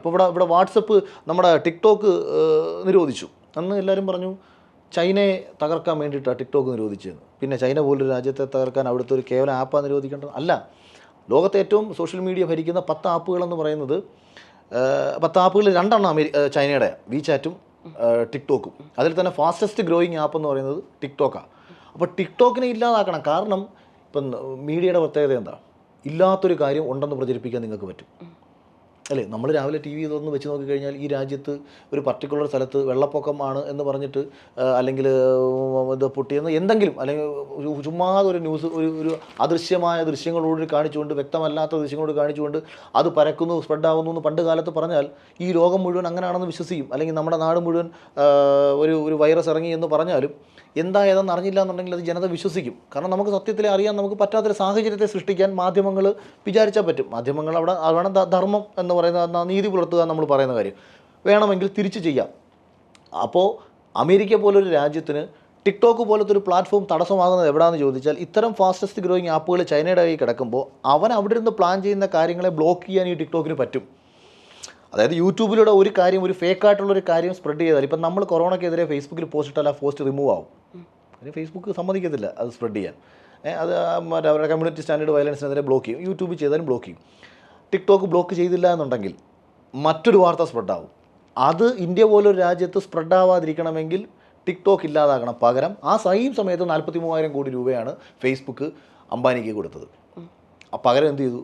അപ്പോൾ ഇവിടെ വാട്സപ്പ് നമ്മുടെ ടിക്ടോക്ക് നിരോധിച്ചു. അന്ന് എല്ലാവരും പറഞ്ഞു ചൈനയെ തകർക്കാൻ വേണ്ടിയിട്ടാണ് ടിക്ടോക്ക് നിരോധിച്ചതെന്ന്. പിന്നെ ചൈന പോലൊരു രാജ്യത്തെ തകർക്കാൻ അവിടുത്തെ ഒരു കേവലം ആപ്പാണ് നിരോധിക്കേണ്ടത്? അല്ല. ലോകത്തെ ഏറ്റവും സോഷ്യൽ മീഡിയ ഭരിക്കുന്ന 10 ആപ്പുകളെന്ന് പറയുന്നത് 10 ആപ്പുകളിൽ 2 എണ്ണം ചൈനയുടെ വീചാറ്റും ടിക്ടോക്കും. അതിൽ തന്നെ ഫാസ്റ്റസ്റ്റ് ഗ്രോയിങ് ആപ്പ് എന്ന് പറയുന്നത് ടിക്ടോക്കാണ്. അപ്പോൾ ടിക്ടോക്കിനെ ഇല്ലാതാക്കണം. കാരണം ഇപ്പം മീഡിയയുടെ പ്രത്യേകത എന്താ? ഇല്ലാത്തൊരു കാര്യം ഉണ്ടെന്ന് പ്രചരിപ്പിക്കാൻ നിങ്ങൾക്ക് പറ്റും അല്ലേ? നമ്മൾ രാവിലെ ടി വി ഇതൊന്ന് വെച്ച് നോക്കിക്കഴിഞ്ഞാൽ ഈ രാജ്യത്ത് ഒരു പർട്ടിക്കുലർ സ്ഥലത്ത് വെള്ളപ്പൊക്കമാണ് എന്ന് പറഞ്ഞിട്ട് അല്ലെങ്കിൽ ഇത് പൊട്ടിയെന്ന് എന്തെങ്കിലും അല്ലെങ്കിൽ ചുമ്മാതെ ഒരു ന്യൂസ് ഒരു അദൃശ്യമായ ദൃശ്യങ്ങളോട് കാണിച്ചുകൊണ്ട് വ്യക്തമല്ലാത്ത ദൃശ്യങ്ങളോട് കാണിച്ചുകൊണ്ട് അത് പരക്കുന്നു സ്പ്രെഡാകുന്നു എന്ന് പണ്ട് കാലത്ത് പറഞ്ഞാൽ ഈ ലോകം മുഴുവൻ അങ്ങനെയാണെന്ന് വിശ്വസിക്കും. അല്ലെങ്കിൽ നമ്മുടെ നാട് മുഴുവൻ ഒരു വൈറസ് ഇറങ്ങി എന്ന് പറഞ്ഞാലും എന്താ ഏതെന്ന് അറിഞ്ഞില്ല എന്നുണ്ടെങ്കിൽ അത് ജനത വിശ്വസിക്കും. കാരണം നമുക്ക് സത്യത്തിൽ അറിയാൻ നമുക്ക് പറ്റാത്തൊരു സാഹചര്യത്തെ സൃഷ്ടിക്കാൻ മാധ്യമങ്ങൾ വിചാരിച്ചാൽ പറ്റും. മാധ്യമങ്ങൾ അതാണ് ധർമ്മം എന്ന് പറയുന്ന നീതി പുലർത്തുക നമ്മൾ പറയുന്ന കാര്യം. വേണമെങ്കിൽ തിരിച്ചു ചെയ്യാം. അപ്പോൾ അമേരിക്ക പോലൊരു രാജ്യത്തിന് ടിക്ടോക്ക് പോലത്തെ ഒരു പ്ലാറ്റ്ഫോം തടസ്സമാകുന്നത് എവിടെയാണെന്ന് ചോദിച്ചാൽ ഇത്തരം ഫാസ്റ്റസ്റ്റ് ഗ്രോയിങ് ആപ്പുകൾ ചൈനയുടെ കയ്യിൽ കിടക്കുമ്പോൾ അവൻ അവിടെ ഇരുന്ന് പ്ലാൻ ചെയ്യുന്ന കാര്യങ്ങളെ ബ്ലോക്ക് ചെയ്യാൻ ഈ ടിക്ടോക്കിന് പറ്റും. അതായത് യൂട്യൂബിലൂടെ ഒരു കാര്യം ഒരു ഫേക്കായിട്ടുള്ളൊരു കാര്യം സ്പ്രെഡ് ചെയ്താൽ ഇപ്പം നമ്മൾ കൊറോണയ്ക്കെതിരെ ഫേസ്ബുക്കിൽ പോസ്റ്റ് ഇട്ടാൽ ആ പോസ്റ്റ് റിമൂവ് ആവും. അതിന് ഫേസ്ബുക്ക് സമ്മതിക്കത്തില്ല അത് സ്പ്രെഡ് ചെയ്യാൻ. അത് അവരുടെ കമ്മ്യൂണിറ്റി സ്റ്റാൻഡേർഡ് വയലൻസിനെതിരെ ബ്ലോക്ക് ചെയ്യും. യൂട്യൂബ് ചെയ്താലും ബ്ലോക്ക് ചെയ്യും. ടിക്ടോക്ക് ബ്ലോക്ക് ചെയ്തില്ല എന്നുണ്ടെങ്കിൽ മറ്റൊരു വാർത്ത സ്പ്രെഡാവും. അത് ഇന്ത്യ പോലൊരു രാജ്യത്ത് സ്പ്രെഡാവാതിരിക്കണമെങ്കിൽ ടിക്ടോക്ക് ഇല്ലാതാക്കണം. പകരം ആ സെയിം സമയത്ത് 43,000 കോടി രൂപയാണ് ഫേസ്ബുക്ക് അംബാനിക്ക് കൊടുത്തത്. പകരം എന്ത് ചെയ്തു?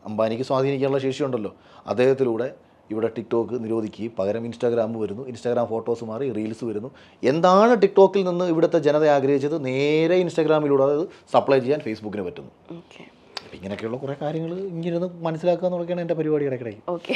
അംബാനിക്ക് സ്വാധീനിക്കാനുള്ള ശേഷിയുണ്ടല്ലോ, അദ്ദേഹത്തിലൂടെ ഇവിടെ ടിക്ടോക്ക് നിരോധിക്കുകയും പകരം ഇൻസ്റ്റാഗ്രാം വരുന്നു. ഇൻസ്റ്റാഗ്രാം ഫോട്ടോസ് മാറി റീൽസ് വരുന്നു. എന്താണ് ടിക്ടോക്കിൽ നിന്ന് ഇവിടുത്തെ ജനത ആഗ്രഹിച്ചത്? നേരെ ഇൻസ്റ്റാഗ്രാമിലൂടെ അത് സപ്ലൈ ചെയ്യാൻ ഫേസ്ബുക്കിന് പറ്റുന്നു. ഇങ്ങനെയൊക്കെയുള്ള കുറേ കാര്യങ്ങൾ ഇങ്ങനെ മനസ്സിലാക്കുക എന്നുള്ളതൊക്കെയാണ് എൻ്റെ പരിപാടി ഇടയ്ക്കിടയ്ക്ക്. ഓക്കെ.